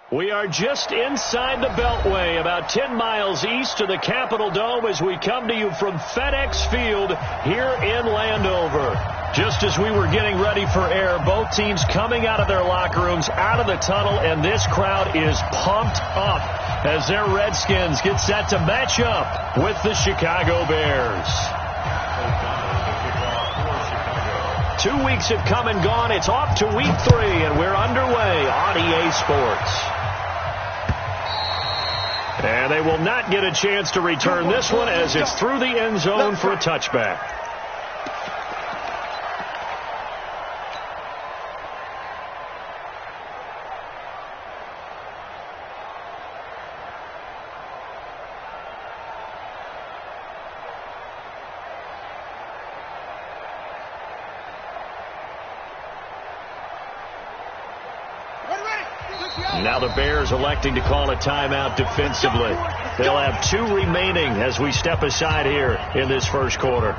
We are just inside the Beltway, about 10 miles east of the Capitol Dome as we come to you from FedEx Field here in Landover. Just as we were getting ready for air, both teams coming out of their locker rooms, out of the tunnel, and this crowd is pumped up as their Redskins get set to match up with the Chicago Bears. 2 weeks have come and gone. It's off to week 3, and we're underway on EA Sports. And they will not get a chance to return this one as it's through the end zone for a touchback. Now the Bears electing to call a timeout defensively. They'll have 2 remaining as we step aside here in this first quarter.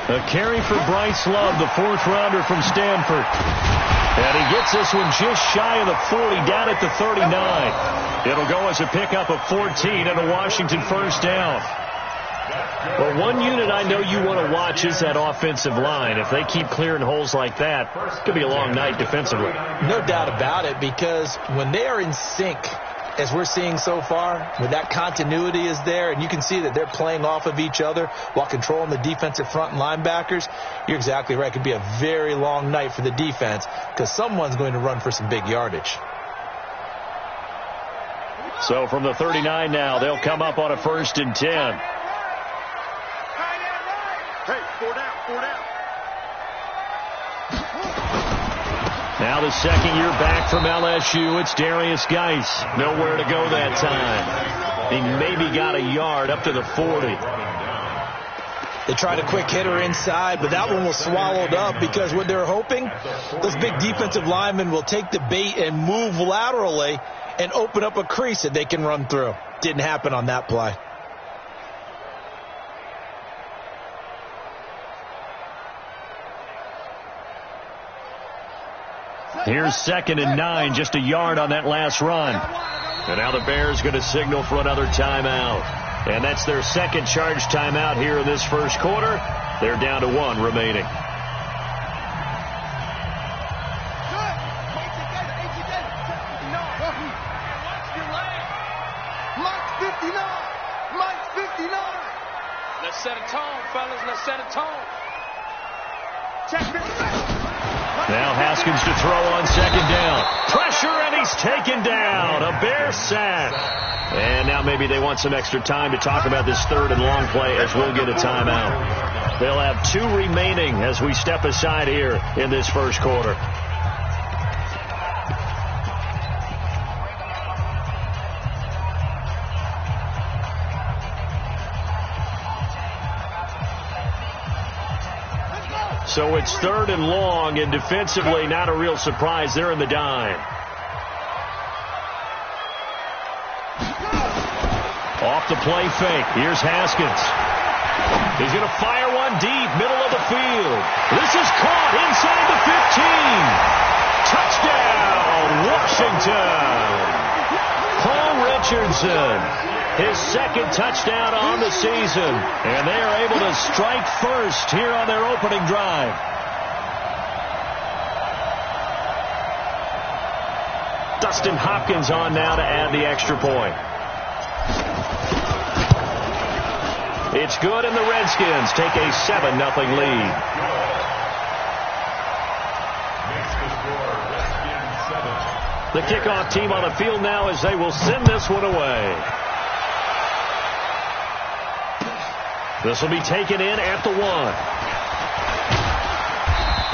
A carry for Bryce Love, the 4th rounder from Stanford. And he gets this one just shy of the 40, down at the 39. It'll go as a pickup of 14 and a Washington first down. Well, one unit I know you want to watch is that offensive line. If they keep clearing holes like that, it could be a long night defensively. No doubt about it, because when they are in sync, as we're seeing so far, when that continuity is there and you can see that they're playing off of each other while controlling the defensive front and linebackers, you're exactly right. It could be a very long night for the defense because someone's going to run for some big yardage. So from the 39 now, they'll come up on a 1st and 10. Hey, 4 down, 4 down. Now the second year back from LSU, it's Darius Geis. Nowhere to go that time. He maybe got a yard up to the 40. They tried a quick hitter inside, but that one was swallowed up because what they're hoping, those big defensive linemen will take the bait and move laterally and open up a crease that they can run through. Didn't happen on that play. Here's 2nd and 9, just a yard on that last run. And now the Bears going to signal for another timeout. And that's their 2nd charge timeout here in this first quarter. They're down to 1 remaining. Let's set a tone, fellas. Let's set a tone. Now Haskins to throw on 2nd down. Pressure, and he's taken down. A Bear sack. And now maybe they want some extra time to talk about this 3rd and long play as we'll get a timeout. They'll have 2 remaining as we step aside here in this first quarter. So it's 3rd and long, and defensively not a real surprise. They're in the dime. Off the play fake. Here's Haskins. He's going to fire one deep, middle of the field. This is caught inside the 15. Touchdown, Washington. Paul Richardson. His 2nd touchdown on the season. And they are able to strike first here on their opening drive. Dustin Hopkins on now to add the extra point. It's good, and the Redskins take a 7-0 lead. The kickoff team on the field now as they will send this one away. This will be taken in at the 1.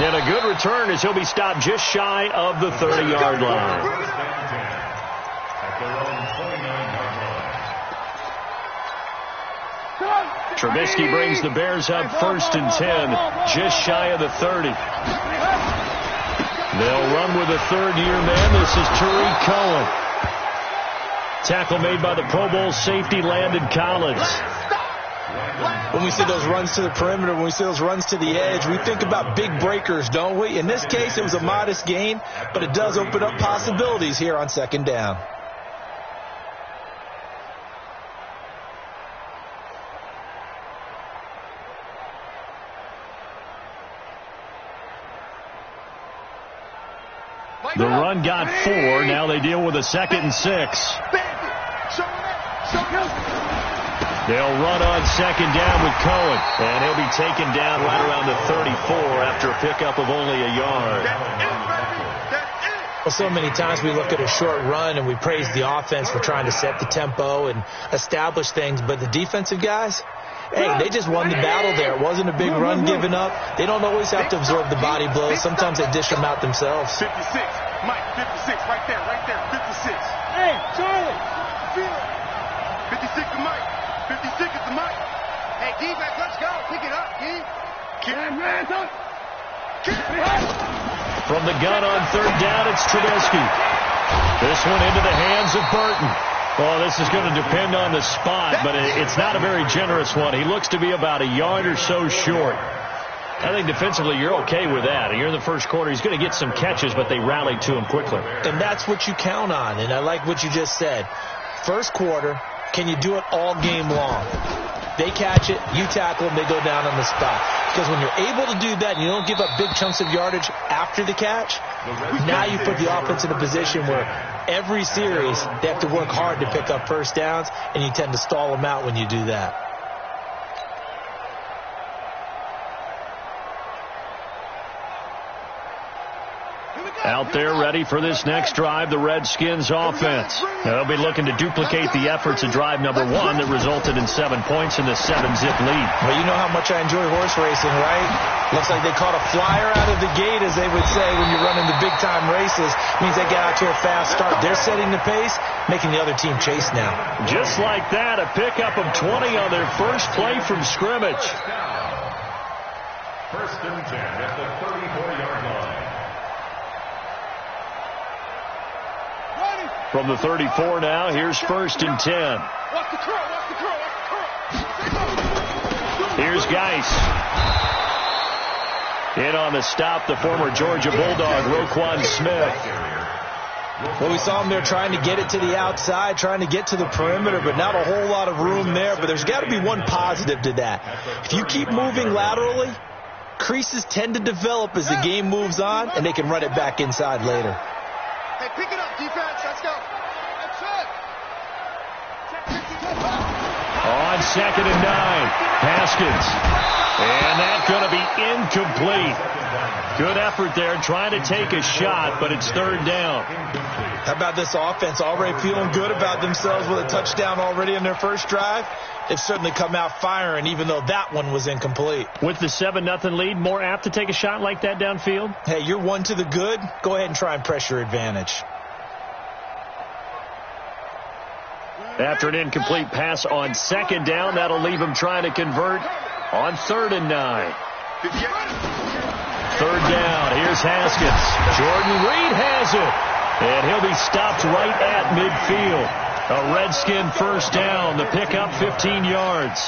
And a good return as he'll be stopped just shy of the 30-yard line. Trubisky brings the Bears up 1st and 10, just shy of the 30. They'll run with a 3rd-year man. This is Tariq Cohen. Tackle made by the Pro Bowl safety, Landon Collins. When we see those runs to the perimeter, when we see those runs to the edge, we think about big breakers, don't we? In this case, it was a modest gain, but it does open up possibilities here on second down. The run got 4. Now they deal with a 2nd and 6. They'll run on second down with Cohen, and he'll be taken down right around the 34 after a pickup of only a yard. Well, so many times we look at a short run and we praise the offense for trying to set the tempo and establish things, but the defensive guys, hey, they just won the battle there. It wasn't a big run given up. They don't always have to absorb the body blows. Sometimes they dish them out themselves. 56, Mike, 56, right there, 56. Hey, Charlie, feel it. 56 to Mike, 56 is to Mike. Hey, defense, let's go. Pick it up, Keith. Keep it up. From the gun on third down, it's Trubisky. This one into the hands of Burton. Well, this is going to depend on the spot, but it's not a very generous one. He looks to be about a yard or so short. I think defensively you're okay with that. You're in the first quarter. He's going to get some catches, but they rallied to him quickly. And that's what you count on, and I like what you just said. First quarter, can you do it all game long? They catch it, you tackle them, they go down on the spot. Because when you're able to do that and you don't give up big chunks of yardage after the catch, now you put the offense in a position where every series they have to work hard to pick up first downs, and you tend to stall them out when you do that. Out there ready for this next drive, the Redskins offense. They'll be looking to duplicate the efforts of drive number 1 that resulted in 7 points in the 7-zip lead. Well, you know how much I enjoy horse racing, right? Looks like they caught a flyer out of the gate, as they would say when you're running the big-time races. Means they get out to a fast start. They're setting the pace, making the other team chase now. Just like that, a pickup of 20 on their first play from scrimmage. First and 10 at the 34-yard line. From the 34 now, here's first and 10. Here's Geis. In on the stop, the former Georgia Bulldog, Roquan Smith. Well, we saw him there trying to get it to the outside, trying to get to the perimeter, but not a whole lot of room there. But there's got to be one positive to that. If you keep moving laterally, creases tend to develop as the game moves on, and they can run it back inside later. Hey, pick it up, defense. Let's go. That's it. On second and 9, Haskins. And that's going to be incomplete. Good effort there, trying to take a shot, but it's third down. How about this offense already feeling good about themselves with a touchdown already in their first drive? They've certainly come out firing, even though that one was incomplete. With the 7-0 lead, more apt to take a shot like that downfield? Hey, you're one to the good. Go ahead and try and press your advantage. After an incomplete pass on second down, that'll leave him trying to convert on third and 9. Third down, here's Haskins. Jordan Reed has it, and he'll be stopped right at midfield. A Redskin first down, the pickup 15 yards.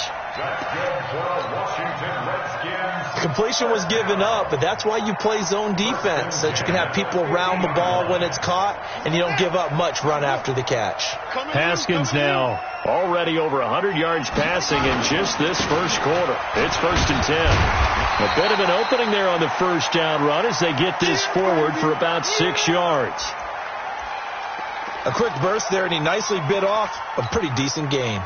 Completion was given up, but that's why you play zone defense, so that you can have people around the ball when it's caught, and you don't give up much run after the catch. Haskins now already over 100 yards passing in just this first quarter. It's first and 10. A bit of an opening there on the first down run as they get this forward for about 6 yards. A quick burst there, and he nicely bit off a pretty decent gain.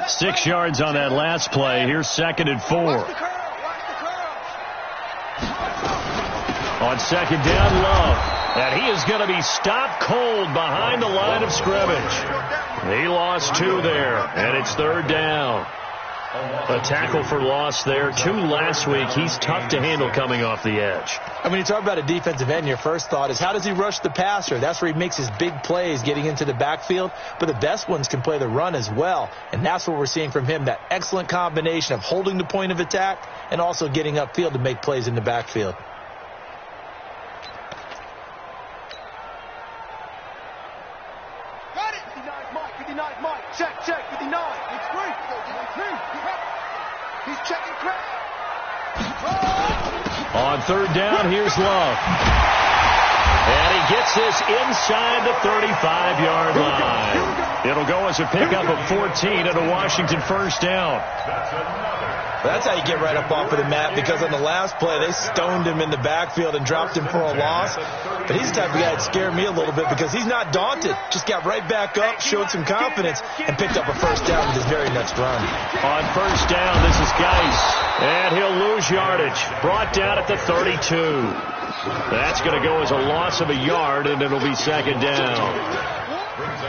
Six yards on that last play. Here's second and 4. On second down, Love. And he is going to be stopped cold behind the line of scrimmage. He lost 2 there, and it's third down. A tackle for loss there. 2 last week. He's tough to handle coming off the edge. I mean, you talk about a defensive end, your first thought is, how does he rush the passer? That's where he makes his big plays, getting into the backfield. But the best ones can play the run as well. And that's what we're seeing from him, that excellent combination of holding the point of attack and also getting upfield to make plays in the backfield. 59, Mike. Check, 59. It's great. He's checking crack. On third down, here's Love. And he gets this inside the 35-yard line. It'll go as a pickup of 14 and a Washington first down. That's how you get right up off of the mat, because on the last play, they stoned him in the backfield and dropped him for a loss. But he's the type of guy that scared me a little bit because he's not daunted. Just got right back up, showed some confidence, and picked up a first down with his very next run. On first down, this is Geis. And he'll lose yardage. Brought down at the 32. That's going to go as a loss of a yard, and it'll be second down.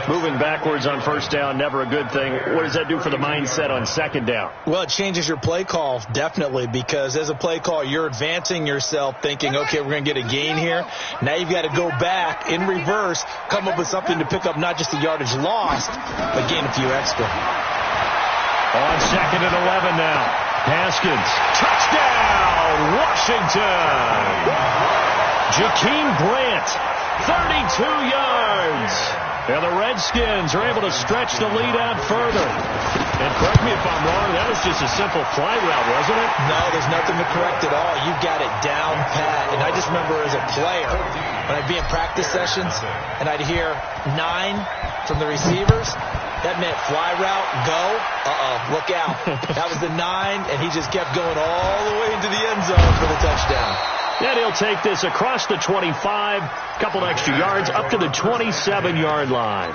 Moving backwards on first down, never a good thing. What does that do for the mindset on second down? Well, it changes your play call, definitely, because as a play call, you're advancing yourself thinking, okay, we're going to get a gain here. Now you've got to go back in reverse, come up with something to pick up not just the yardage lost, but gain a few extra. On second and 11 now. Haskins. Touchdown, Washington. Jakeem Brandt, 32 yards. And the Redskins are able to stretch the lead out further. And correct me if I'm wrong, that was just a simple fly route, wasn't it? No, there's nothing to correct at all. You've got it down pat. And I just remember as a player, when I'd be in practice sessions, and I'd hear 9 from the receivers, that meant fly route, go, look out. That was the 9, and he just kept going all the way into the end zone for the touchdown. And he'll take this across the 25, couple extra yards, up to the 27-yard line.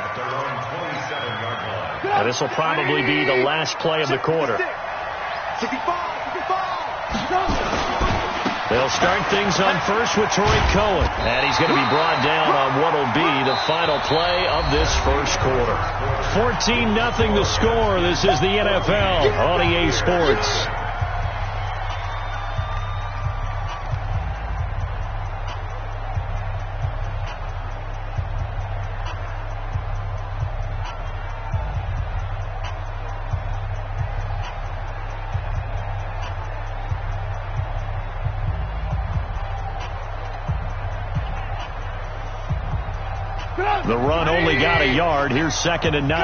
And this will probably be the last play of the quarter. They'll start things on first with Torrey Cohen. And he's going to be brought down on what will be the final play of this first quarter. 14-0 the score. This is the NFL on EA Sports. The run only got a yard. Here's second and 9. We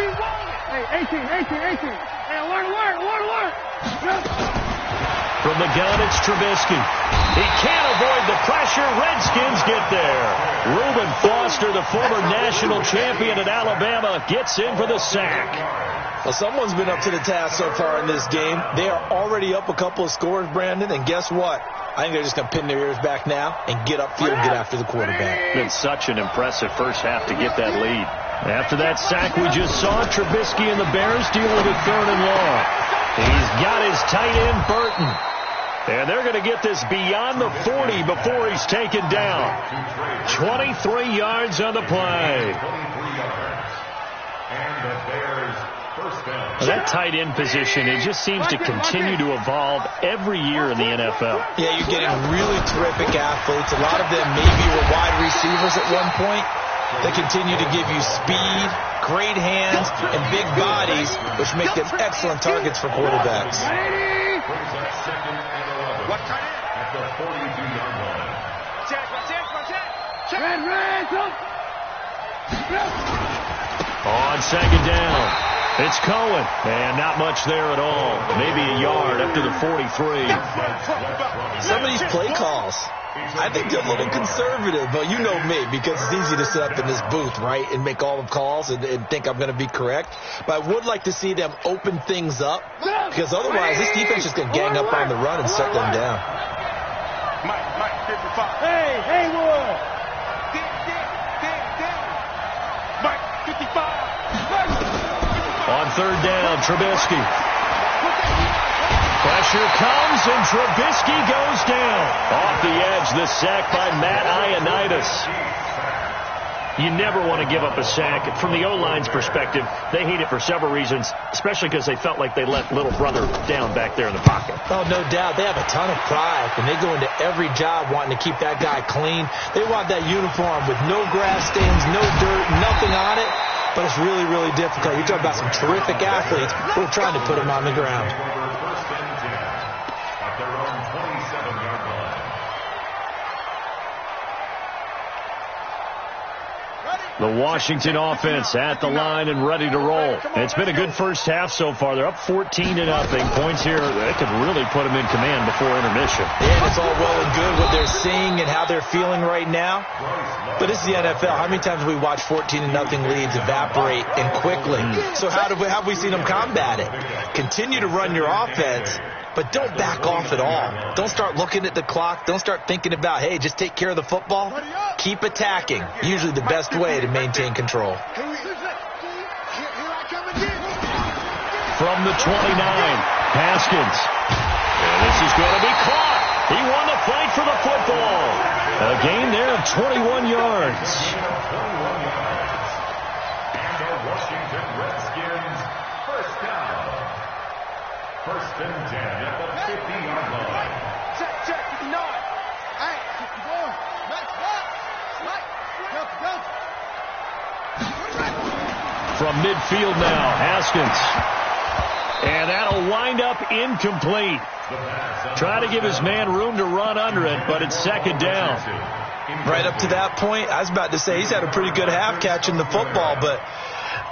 won it. Hey, 18. Hey, alert. From the gun, it's Trubisky. He can't avoid the pressure. Redskins get there. Reuben Foster, the former national champion at Alabama, gets in for the sack. Well, someone's been up to the task so far in this game. They are already up a couple of scores, Brandon, and guess what? I think they're just going to pin their ears back now and get upfield and get after the quarterback. Been such an impressive first half to get that lead. After that sack we just saw, Trubisky and the Bears dealing with third and long. He's got his tight end, Burton. And they're going to get this beyond the 40 before he's taken down. 23 yards on the play. That tight end position, it just seems to continue to evolve every year in the NFL. Yeah, you're getting really terrific athletes. A lot of them maybe were wide receivers at one point. They continue to give you speed, great hands, and big bodies, which make them excellent targets for quarterbacks. On second down, it's Cohen. And not much there at all. Maybe a yard up to the 43. Some of these play calls, I think they're a little conservative, but you know me, because it's easy to sit up in this booth, right, and make all the calls and think I'm going to be correct. But I would like to see them open things up, because otherwise this defense is going to gang up on the run and shut them down. Mike, 55. Hey, Haywood. Mike, 55. On third down, Trubisky. Pressure comes, and Trubisky goes down. Off the edge, the sack by Matt Ioannidis. You never want to give up a sack. From the O-line's perspective, they hate it for several reasons, especially because they felt like they let little brother down back there in the pocket. Oh, no doubt. They have a ton of pride, and they go into every job wanting to keep that guy clean. They want that uniform with no grass stains, no dirt, nothing on it. But it's really, really difficult. You're talking about some terrific athletes who are trying to put him on the ground. The Washington offense at the line and ready to roll. It's been a good first half so far. They're up 14-0. Points here, they could really put them in command before intermission. Yeah, it's all well and good what they're seeing and how they're feeling right now. But this is the NFL. How many times have we watched 14-0 leads evaporate and quickly? So how have we seen them combat it? Continue to run your offense, but don't back off at all. Don't start looking at the clock. Don't start thinking about, hey, just take care of the football. Keep attacking. Usually the best way to maintain control. From the 29, Haskins. And this is going to be caught. He won the fight for the football. A gain there of 21 yards. And the Washington Redskins first down. First and 10 at the 50-yard line. Check, 59. Hey, 61. Next back. Right. Go. From midfield now, Haskins. And that'll wind up incomplete. Trying to give his man room to run under it, but it's second down. Right up to that point, I was about to say he's had a pretty good half catching the football, but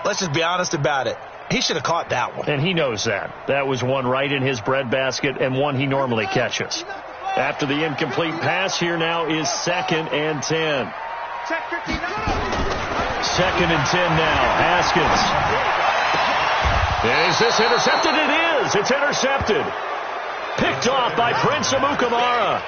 let's just be honest about it. He should have caught that one. And he knows that. That was one right in his breadbasket and one he normally catches. After the incomplete pass, here now is second and 10. Second and 10 now. Haskins. Is this intercepted? It is. It's intercepted. Picked off by Prince Amukamara.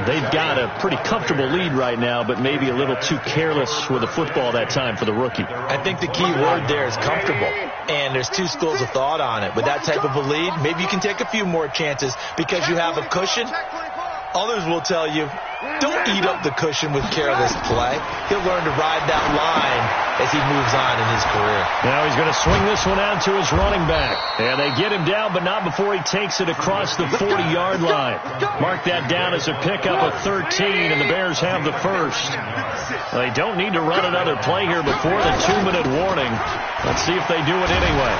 They've got a pretty comfortable lead right now, but maybe a little too careless with the football that time for the rookie. I think the key word there is comfortable. And there's two schools of thought on it. With that type of a lead, maybe you can take a few more chances because you have a cushion. Others will tell you, don't eat up the cushion with careless play. He'll learn to ride that line as he moves on in his career. Now he's going to swing this one out to his running back. And they get him down, but not before he takes it across the 40-yard line. Mark that down as a pickup of 13, and the Bears have the first. They don't need to run another play here before the 2-minute warning. Let's see if they do it anyway.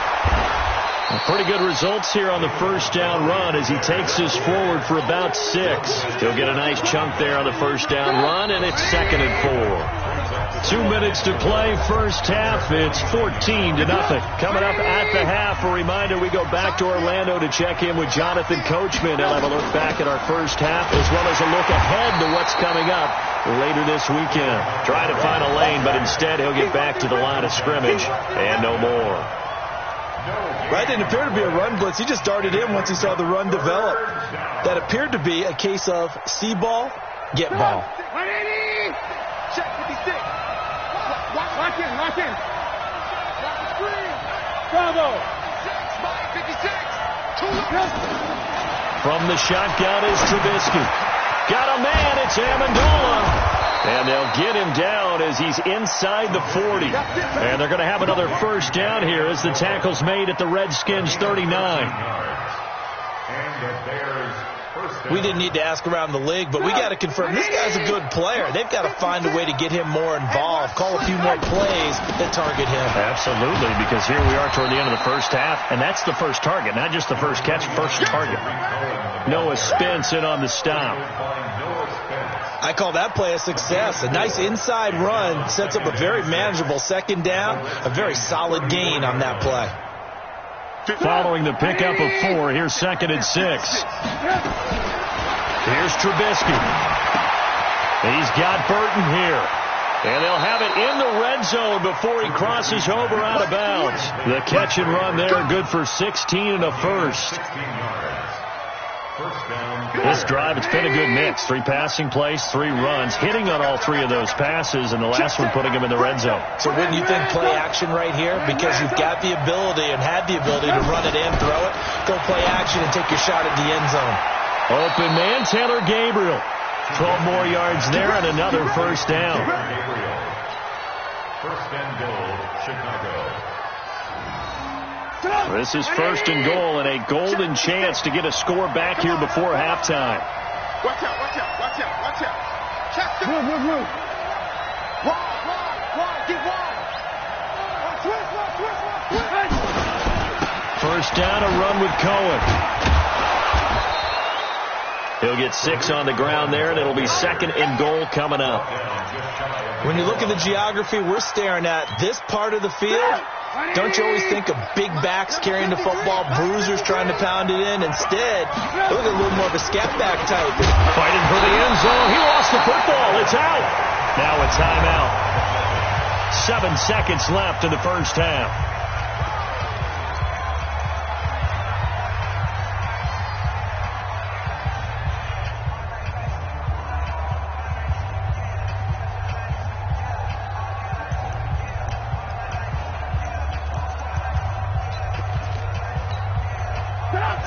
Pretty good results here on the first down run as he takes this forward for about 6. He'll get a nice chunk there on the first down run, and it's second and 4. 2 minutes to play first half. It's 14-0. Coming up at the half, a reminder, we go back to Orlando to check in with Jonathan Coachman. He'll have a look back at our first half as well as a look ahead to what's coming up later this weekend. Try to find a lane, but instead he'll get back to the line of scrimmage and no more. Right, didn't appear to be a run blitz. He just darted in once he saw the run develop. That appeared to be a case of see ball, get ball. Check 56. Lock in. Bravo. 56. From the shotgun is Trubisky. Got a man, it's Amendola. And they'll get him down as he's inside the 40. And they're going to have another first down here as the tackle's made at the Redskins 39. We didn't need to ask around the league, but we got to confirm this guy's a good player. They've got to find a way to get him more involved, call a few more plays that target him. Absolutely, because here we are toward the end of the first half, and that's the first target, not just the first catch, first target. Noah Spence in on the stop. I call that play a success. A nice inside run sets up a very manageable second down, a very solid gain on that play. Following the pickup of 4, here's second and 6. Here's Trubisky. He's got Burton here. And they'll have it in the red zone before he crosses over out of bounds. The catch and run there, good for 16 and a first. This drive, it's been a good mix. 3 passing plays, 3 runs, hitting on all 3 of those passes, and the last one putting him in the red zone. So wouldn't you think play action right here? Because you've got the ability and had the ability to run it in, throw it, go play action and take your shot at the end zone. Open man, Taylor Gabriel. 12 more yards there and another first down. First and goal, Chicago. This is first and goal and a golden chance to get a score back here before halftime. Watch out. Move. Wide, get wide. Twist. First down, a run with Cohen. He'll get 6 on the ground there, and it'll be 2nd and goal coming up. When you look at the geography we're staring at, this part of the field, don't you always think of big backs carrying the football, bruisers trying to pound it in? Instead, look at a little more of a scat back type. Fighting for the end zone. He lost the football. It's out. Now a timeout. 7 seconds left in the first half.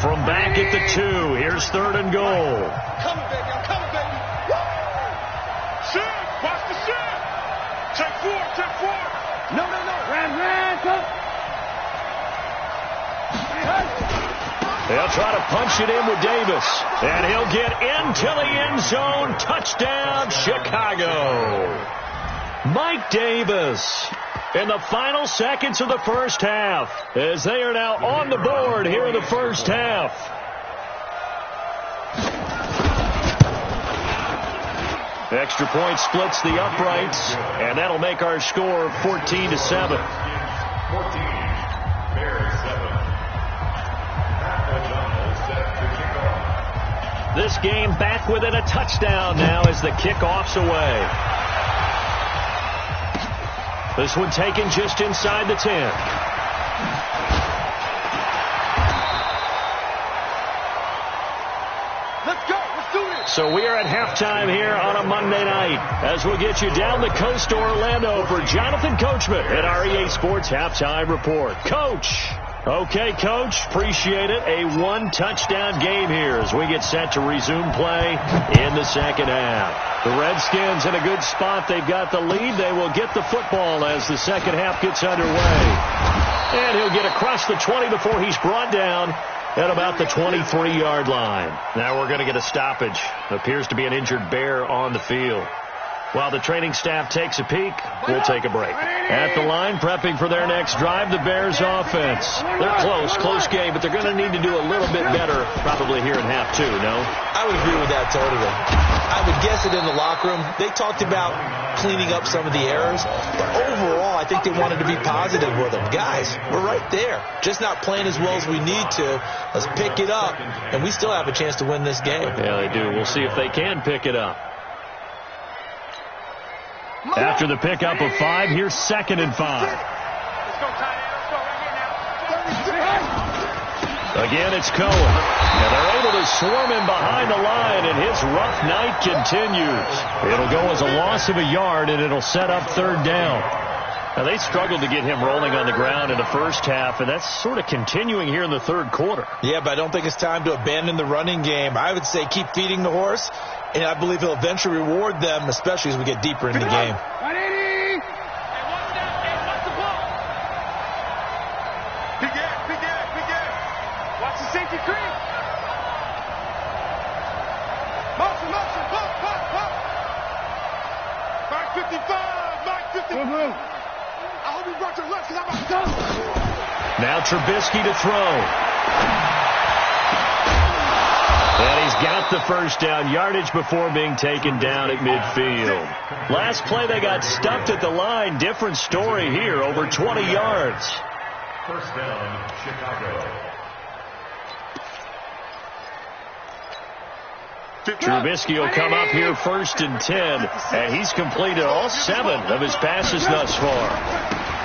From back at the 2, here's 3rd and goal. I'm coming, baby. I'm coming, baby. Shit. Watch the shit. Check 4. Check 4. No. Ran. Come. They'll try to punch it in with Davis. And he'll get into the end zone. Touchdown, Chicago. Mike Davis in the final seconds of the first half, as they are now on the board here in the first half. Extra point splits the uprights, and that'll make our score 14-7. 14, Bears 7. Set to kick off. This game back within a touchdown now as the kickoff's away. This one taken just inside the 10. Let's go. Let's do this. So we are at halftime here on a Monday night as we'll get you down the coast to Orlando for Jonathan Coachman at our EA Sports Halftime Report. Coach. Okay, Coach. Appreciate it. A 1-touchdown game here as we get set to resume play in the second half. The Redskins in a good spot. They've got the lead. They will get the football as the second half gets underway. And he'll get across the 20 before he's brought down at about the 23-yard line. Now we're going to get a stoppage. Appears to be an injured Bear on the field. While the training staff takes a peek, we'll take a break. At the line, prepping for their next drive, the Bears offense. They're close game, but they're going to need to do a little bit better probably here in half 2, no? I would agree with that totally. I would guess it in the locker room. They talked about cleaning up some of the errors, but overall, I think they wanted to be positive with them. Guys, we're right there. Just not playing as well as we need to. Let's pick it up, and we still have a chance to win this game. Yeah, they do. We'll see if they can pick it up. After the pickup of 5, here's 2nd and 5. Let's go, Ty. Let's go right here now. Again, it's Cohen. And they're able to swarm him behind the line, and his rough night continues. It'll go as a loss of a yard, and it'll set up 3rd down. Now, they struggled to get him rolling on the ground in the first half, and that's sort of continuing here in the 3rd quarter. Yeah, but I don't think it's time to abandon the running game. I would say keep feeding the horse, and I believe he'll eventually reward them, especially as we get deeper in the game. 180. Hey, watch that. Hey, watch the ball. Big ass. Watch the safety creep. Motion, pop. Mike 55. I hope you brought your lunch because I'm about to go. Now Trubisky to throw. And he's got the first down, yardage before being taken down at midfield. Last play they got stuffed at the line. Different story here, over 20 yards. First down, Chicago. Trubisky will come up here 1st and 10, and he's completed all 7 of his passes thus far.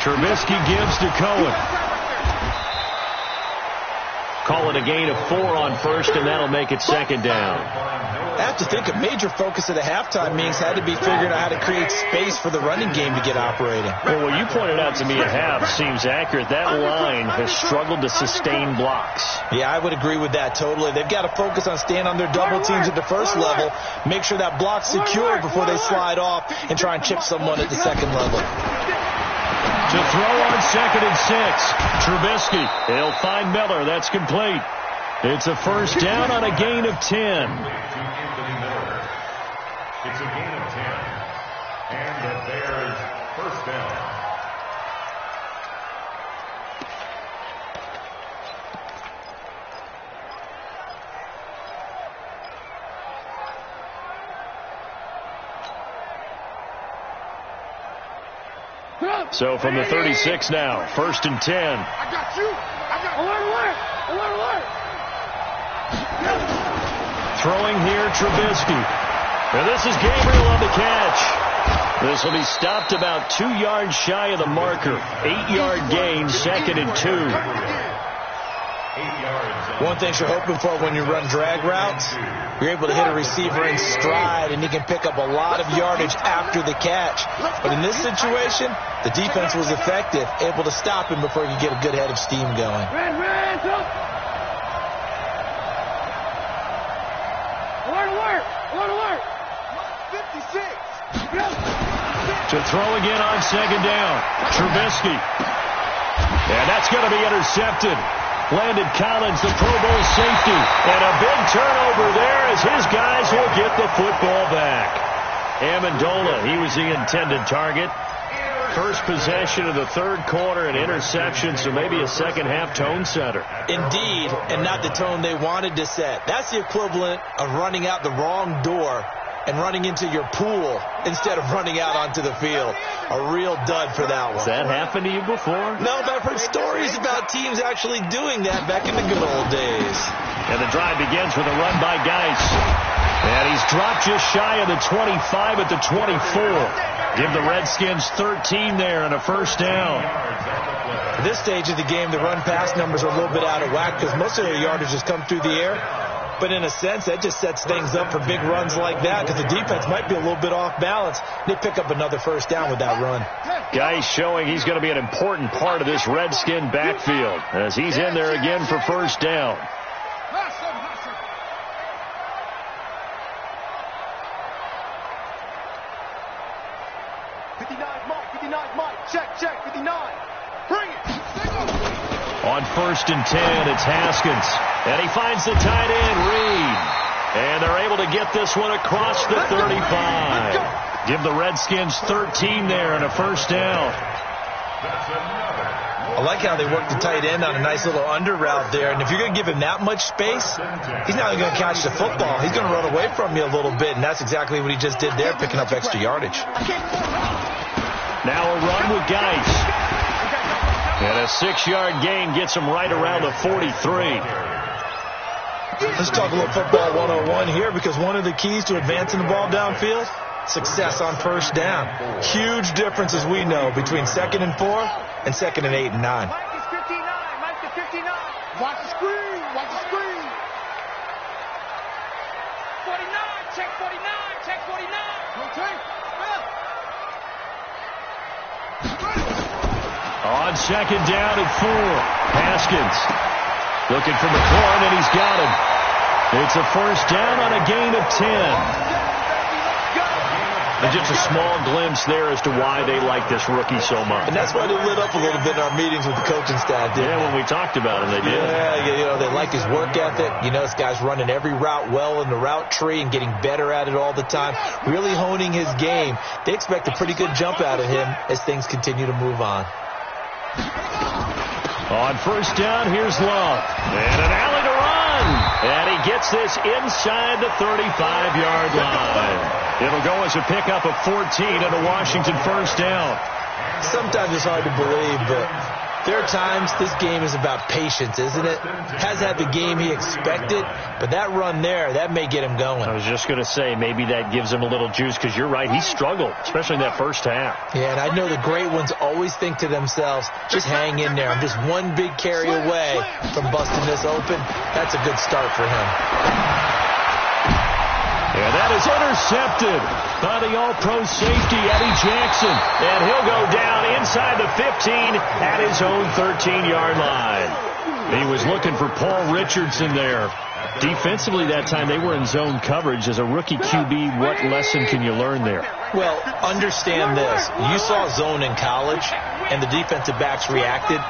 Trubisky gives to Cohen. Call it a gain of 4 on 1st, and that'll make it 2nd down. I have to think a major focus of the halftime meetings had to be figuring out how to create space for the running game to get operating. Well, what you pointed out to me at half seems accurate. That line has struggled to sustain blocks. Yeah, I would agree with that totally. They've got to focus on staying on their double teams at the first level, make sure that block's secure before they slide off and try and chip someone at the second level. To throw on 2nd and 6. Trubisky. He'll find Miller. That's complete. It's a first down on a gain of 10. It's a gain of 10. And the Bears first down. So from the 36 now, 1st and 10. I got you. Alert. Throwing here, Trubisky. And this is Gabriel on the catch. This will be stopped about 2 yards shy of the marker. 8-yard gain, 2nd and 2. One thing you're hoping for when you run drag routes, you're able to hit a receiver in stride, and he can pick up a lot of yardage after the catch. But in this situation, the defense was effective, able to stop him before he could get a good head of steam going. Alert. 56. To throw again on 2nd down. Trubisky. And that's going to be intercepted. Landon Collins, the Pro Bowl safety. And a big turnover there as his guys will get the football back. Amendola, he was the intended target. First possession of the 3rd quarter, an interception, so maybe a second-half tone setter. Indeed, and not the tone they wanted to set. That's the equivalent of running out the wrong door and running into your pool instead of running out onto the field. A real dud for that one. Has that happened to you before? No, but I've heard stories about teams actually doing that back in the good old days. And the drive begins with a run by Geis. And he's dropped just shy of the 25 at the 24. Give the Redskins 13 there and a 1st down. At this stage of the game, the run-pass numbers are a little bit out of whack because most of their yardage has come through the air. But in a sense, that just sets things up for big runs like that because the defense might be a little bit off balance. They pick up another 1st down with that run. Geis showing he's going to be an important part of this Redskin backfield as he's in there again for 1st down. Check, 59. Bring it. On 1st and 10, it's Haskins. And he finds the tight end, Reed. And they're able to get this one across the 35. Give the Redskins 13 there and a 1st down. I like how they work the tight end on a nice little under route there. And if you're going to give him that much space, he's not going to catch the football. He's going to run away from you a little bit, and that's exactly what he just did there, picking up extra yardage. Now a run with Geis. And a 6-yard gain gets him right around the 43. Let's talk a little football 101 here because one of the keys to advancing the ball downfield, success on 1st down. Huge difference, as we know, between 2nd and 4 and 2nd and 8 and 9. Mike is 59. Watch the screen. 49. Check 49. Okay. On 2nd down and 4. Haskins looking for McLaurin, and he's got him. It's a 1st down on a gain of 10. And just a small glimpse there as to why they like this rookie so much. And that's why they lit up a little bit in our meetings with the coaching staff. Yeah, when we talked about him, they did. Yeah, they like his work ethic. This guy's running every route well in the route tree and getting better at it all the time, really honing his game. They expect a pretty good jump out of him as things continue to move on. On 1st down, here's Love. And an alley to run. And he gets this inside the 35-yard line. It'll go as a pickup of 14 and a Washington 1st down. Sometimes it's hard to believe, but there are times this game is about patience, isn't it? Has had the game he expected, but that run there, that may get him going. I was just going to say, maybe that gives him a little juice, because you're right, he struggled, especially in that 1st half. Yeah, and I know the great ones always think to themselves, just hang in there. I'm just one big carry away from busting this open. That's a good start for him. And that is intercepted by the All-Pro safety, Eddie Jackson. And he'll go down inside the 15 at his own 13-yard line. He was looking for Paul Richardson there. Defensively that time, they were in zone coverage. As a rookie QB, what lesson can you learn there? Well, understand this. You saw zone in college, and the defensive backs reacted,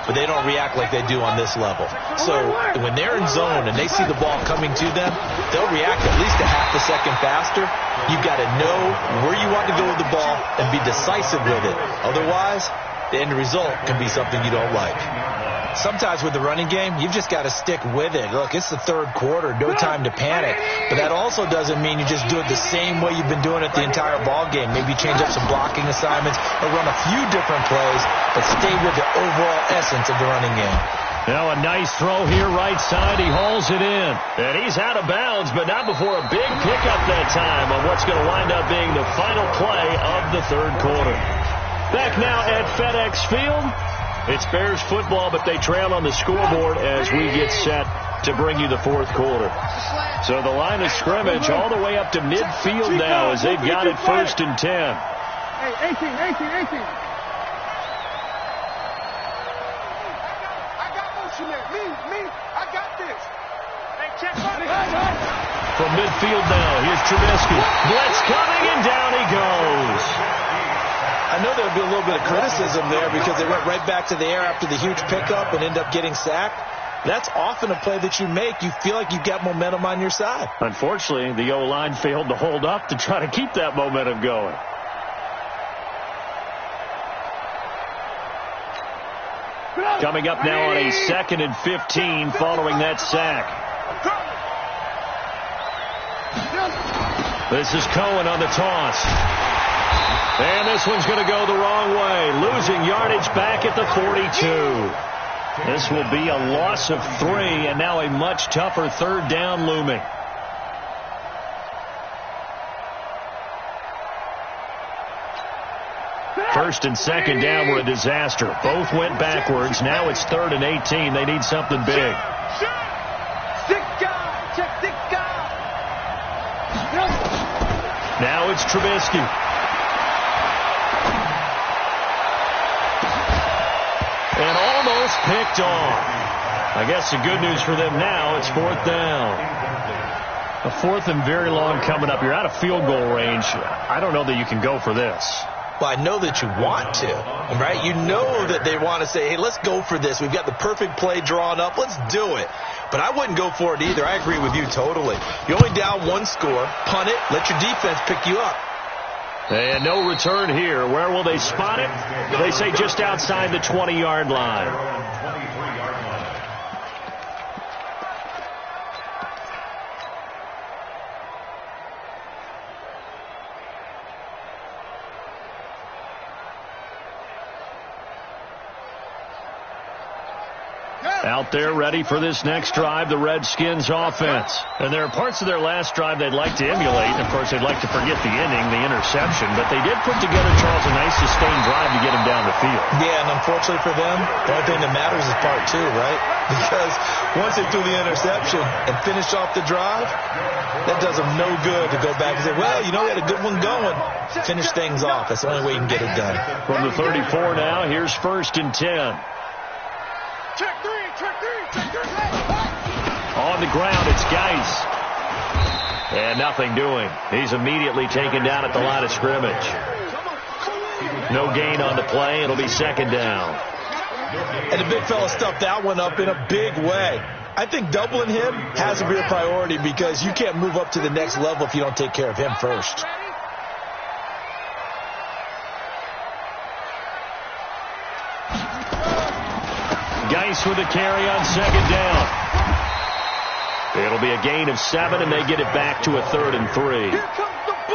but they don't react like they do on this level. So when they're in zone and they see the ball coming to them, they'll react at least a half a second faster. You've got to know where you want to go with the ball and be decisive with it. Otherwise, the end result can be something you don't like. Sometimes with the running game, you've just got to stick with it. Look, it's the third quarter, no time to panic. But that also doesn't mean you just do it the same way you've been doing it the entire ball game. Maybe change up some blocking assignments or run a few different plays, but stay with the overall essence of the running game. Now a nice throw here right side. He hauls it in. And he's out of bounds, but not before a big pickup that time on what's going to wind up being the final play of the third quarter. Back now at FedEx Field. It's Bears football, but they trail on the scoreboard as we get set to bring you the fourth quarter. So the line of scrimmage all the way up to midfield now as they've got it 1st and 10. Hey, 18. I got motion there. Me, I got this. Hey, check money. From midfield now, here's Trubisky. Blitz coming, and down he goes. I know there'll be a little bit of criticism there because they went right back to the air after the huge pickup and end up getting sacked. That's often a play that you make. You feel like you've got momentum on your side. Unfortunately, the O-line failed to hold up to try to keep that momentum going. Coming up now on a 2nd and 15 following that sack. This is Cohen on the toss. And this one's going to go the wrong way. Losing yardage back at the 42. This will be a loss of 3, and now a much tougher 3rd down looming. First and 2nd down were a disaster. Both went backwards. Now it's 3rd and 18. They need something big. Now it's Trubisky. And almost picked off. I guess the good news for them now, it's 4th down. A 4th and very long coming up. You're out of field goal range. I don't know that you can go for this. Well, I know that you want to, right? You know that they want to say, hey, let's go for this. We've got the perfect play drawn up. Let's do it. But I wouldn't go for it either. I agree with you totally. You're only down 1 score. Punt it. Let your defense pick you up. And no return here. Where will they spot it? They say just outside the 20-yard line. Out there ready for this next drive, the Redskins offense. And there are parts of their last drive they'd like to emulate. And, of course, they'd like to forget the inning, the interception. But they did put together, Charles, a nice sustained drive to get him down the field. Yeah, and unfortunately for them, the only thing that matters is part 2, right? Because once they threw the interception and finished off the drive, that does them no good to go back and say, well, you know, we had a good one going. Finish things off. That's the only way you can get it done. From the 34 now, here's 1st and 10. Check three. On the ground, it's Geis. And nothing doing. He's immediately taken down at the line of scrimmage. No gain on the play. It'll be 2nd down. And the big fella stuffed that one up in a big way. I think doubling him has to be a priority because you can't move up to the next level if you don't take care of him first. Geis with a carry on 2nd down. It'll be a gain of 7, and they get it back to a 3rd and 3.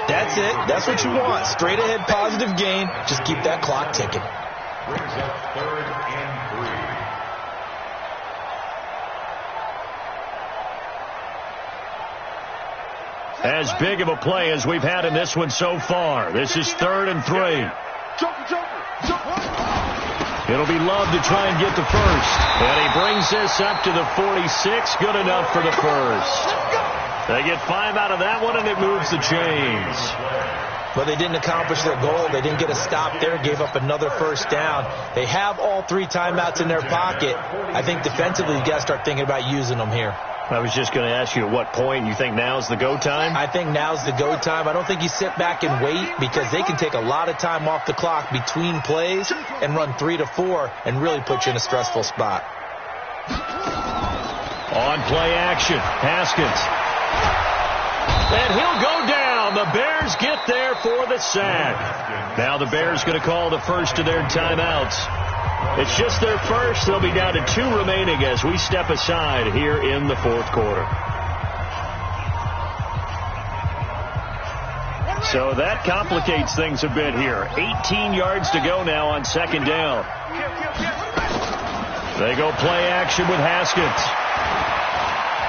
That's it. That's what you want. Straight ahead positive gain. Just keep that clock ticking. Brings up 3rd and 3. As big of a play as we've had in this one so far. This is 3rd and 3. It'll be Love to try and get the first. And he brings this up to the 46. Good enough for the first. They get 5 out of that one, and it moves the chains. But they didn't accomplish their goal. They didn't get a stop there, gave up another 1st down. They have all 3 timeouts in their pocket. I think defensively you got to start thinking about using them here. I was just going to ask you at what point you think now's the go time? I think now's the go time. I don't think you sit back and wait because they can take a lot of time off the clock between plays and run 3 to 4 and really put you in a stressful spot. On play action, Haskins. And he'll go down. The Bears get there for the sack. Now the Bears going to call the first of their timeouts. It's just their first. They'll be down to 2 remaining as we step aside here in the fourth quarter. So that complicates things a bit here. 18 yards to go now on second down. They go play action with Haskins.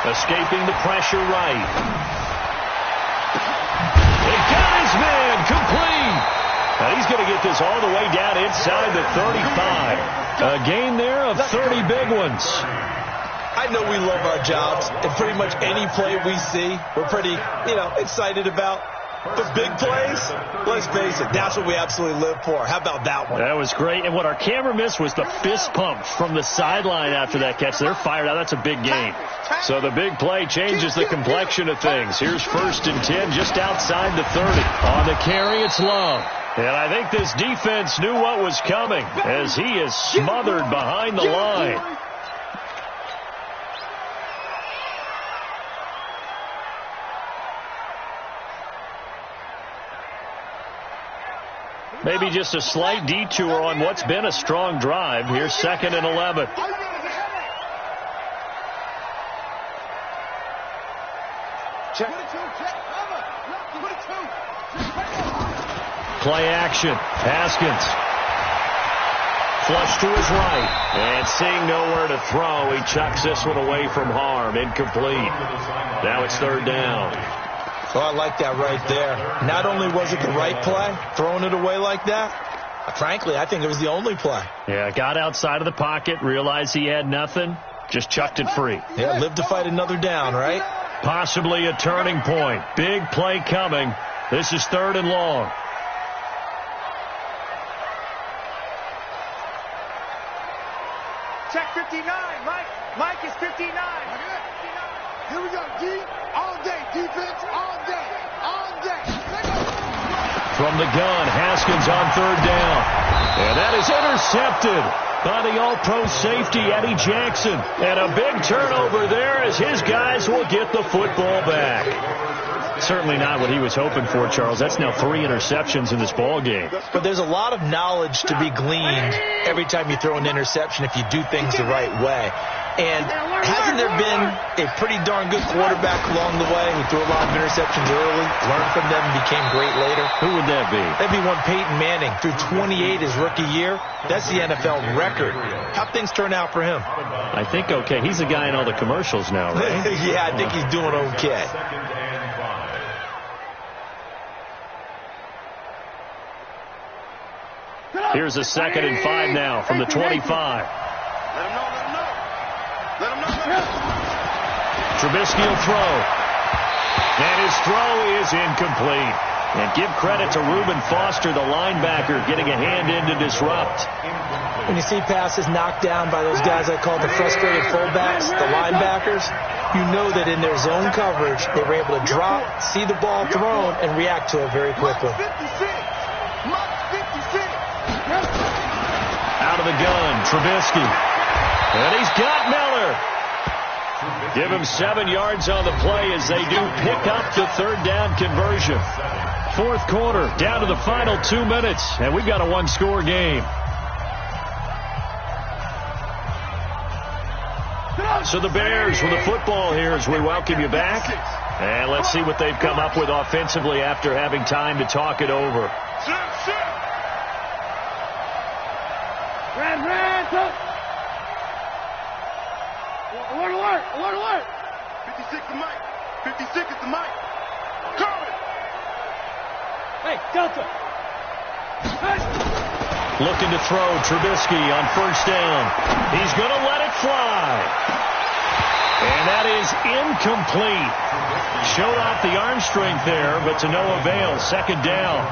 Escaping the pressure right. They got his man complete. And he's going to get this all the way down inside the 35. A gain there of 30 big ones. I know we love our jobs, and pretty much any play we see, we're pretty, excited about. The big plays, let's face it, that's what we absolutely live for. How about that one? That was great. And what our camera missed was the fist pump from the sideline after that catch. They're fired out. That's a big game. So the big play changes the complexion of things. Here's 1st and 10 just outside the 30. On the carry, it's Love. And I think this defense knew what was coming as he is smothered behind the line. Maybe just a slight detour on what's been a strong drive. Here's 2nd and 11. Check. Play action. Haskins. Flush to his right. And seeing nowhere to throw, he chucks this one away from harm. Incomplete. Now it's 3rd down. Oh, I like that right there. Not only was it the right play, throwing it away like that, frankly, I think it was the only play. Yeah, got outside of the pocket, realized he had nothing, just chucked it free. Yeah, live to fight another down, right? Possibly a turning point. Big play coming. This is 3rd and long. Check 59, Mike. Mike is 59. Here we go, D. All day, defense, all day, all day. From the gun, Haskins on 3rd down. And that is intercepted by the all-pro safety, Eddie Jackson. And a big turnover there as his guys will get the football back. Certainly not what he was hoping for, Charles. That's now 3 interceptions in this ball game. But there's a lot of knowledge to be gleaned every time you throw an interception if you do things the right way. And hasn't there been a pretty darn good quarterback along the way who threw a lot of interceptions early, learned from them, and became great later? Who would that be? That'd be one Peyton Manning. Threw 28 his rookie year. That's the NFL record. How'd things turn out for him? I think okay. He's the guy in all the commercials now, right? Yeah, I think he's doing okay. Here's a 2nd and 5 now from the 25. Let him know. Trubisky will throw. And his throw is incomplete. And give credit to Reuben Foster, the linebacker, getting a hand in to disrupt. When you see passes knocked down by those guys I call the frustrated fullbacks, the linebackers, you know that in their zone coverage, they were able to drop, see the ball thrown, and react to it very quickly. Out of the gun, Trubisky. And he's got Miller. Give him 7 yards on the play as they do pick up the 3rd down conversion. 4th quarter, down to the final 2 minutes, and we've got a 1-score game. So the Bears with the football here as we welcome you back. And let's see what they've come up with offensively after having time to talk it over. Alert. 56 to Mike. 56 is the Mike. Coming. Hey, Delta. Hey. Looking to throw Trubisky on 1st down. He's going to let it fly. And that is incomplete. Showed off the arm strength there, but to no avail. 2nd down.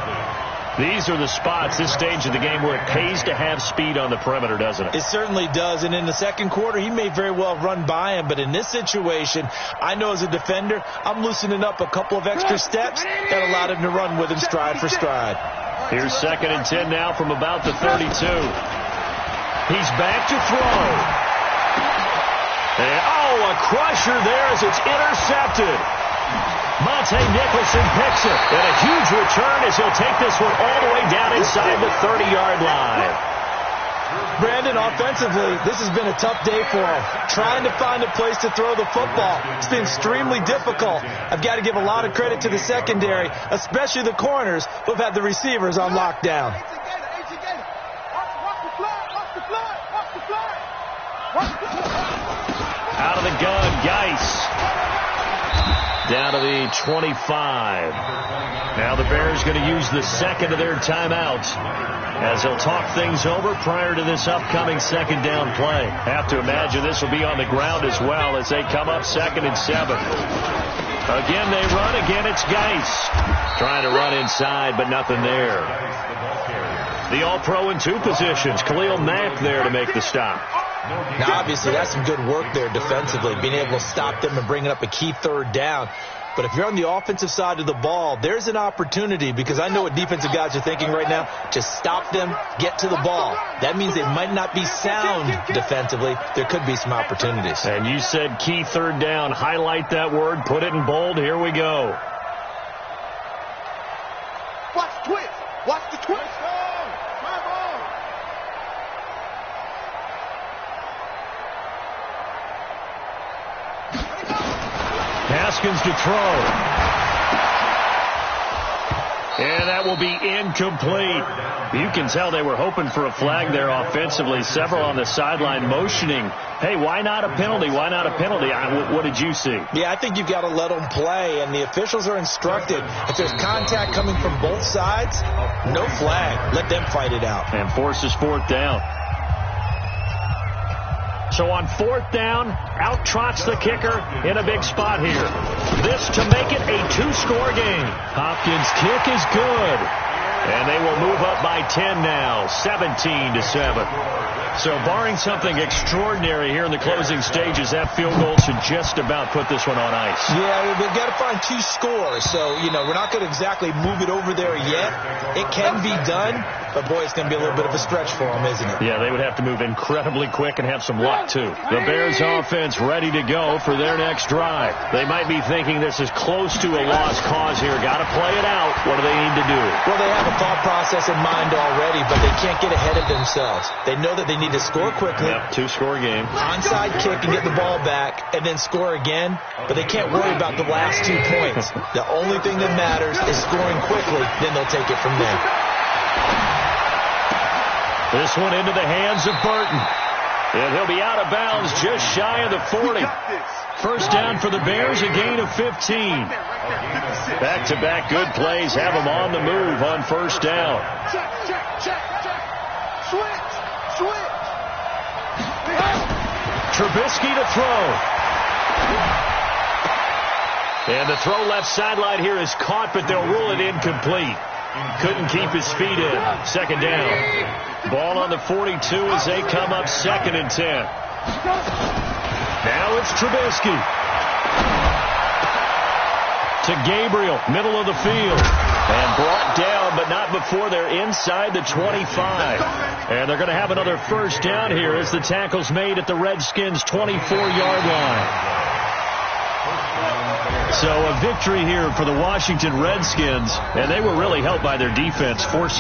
These are the spots, this stage of the game, where it pays to have speed on the perimeter, doesn't it? It certainly does. And in the 2nd quarter, he may very well run by him. But in this situation, I know as a defender, I'm loosening up a couple of extra steps that allowed him to run with him stride for stride. Here's 2nd and 10 now from about the 32. He's back to throw. And, a crusher there as it's intercepted. Monte Nicholson picks it. And a huge return as he'll take this one all the way down inside the 30-yard line. Brandon, offensively, this has been a tough day for him. Trying to find a place to throw the football. It's been extremely difficult. I've got to give a lot of credit to the secondary, especially the corners who've had the receivers on lockdown. Out of the gun, Geis. Down to the 25. Now the Bears going to use the second of their timeouts as they'll talk things over prior to this upcoming second down play. Have to imagine this will be on the ground as well as they come up 2nd and 7. Again they run. Again it's Geis. Trying to run inside, but nothing there. The All-Pro in 2 positions. Khalil Mack there to make the stop. Now, obviously, that's some good work there defensively, being able to stop them and bringing up a key 3rd down. But if you're on the offensive side of the ball, there's an opportunity, because I know what defensive guys are thinking right now, to stop them, get to the ball. That means they might not be sound defensively. There could be some opportunities. And you said key 3rd down. Highlight that word. Put it in bold. Here we go. Watch the twist. Watch the twist. Haskins to throw. And that will be incomplete. You can tell they were hoping for a flag there offensively. Several on the sideline motioning, hey, why not a penalty? Why not a penalty? What did you see? Yeah, I think you've got to let them play, and the officials are instructed. If there's contact coming from both sides, no flag. Let them fight it out. And forces 4th down. So on 4th down, out trots the kicker in a big spot here. This to make it a 2-score game. Hopkins' kick is good. And they will move up by 10 now, 17-7. So barring something extraordinary here in the closing stages, that field goal should just about put this one on ice. Yeah, they've got to find 2 scores. So, we're not going to exactly move it over there yet. It can be done, but boy, it's going to be a little bit of a stretch for them, isn't it? Yeah, they would have to move incredibly quick and have some luck, too. The Bears offense ready to go for their next drive. They might be thinking this is close to a lost cause here. Got to play it out. What do they need to do? Well, they have a thought process in mind already, but they can't get ahead of themselves. They know that they need to score quickly. Yep, 2-score game. Onside kick and get the ball back and then score again, but they can't worry about the last 2 points. The only thing that matters is scoring quickly, then they'll take it from there. This one into the hands of Burton. And he'll be out of bounds just shy of the 40. First down for the Bears, a gain of 15. Back-to-back good plays have them on the move on 1st down. Check. Switch. Trubisky to throw. And the throw left sideline here is caught, but they'll rule it incomplete. Couldn't keep his feet in. 2nd down. Ball on the 42 as they come up 2nd and 10. Now it's Trubisky. To Gabriel, middle of the field. And brought down, but not before they're inside the 25. And they're going to have another first down here as the tackle's made at the Redskins' 24-yard line. So a victory here for the Washington Redskins, and they were really helped by their defense, forcing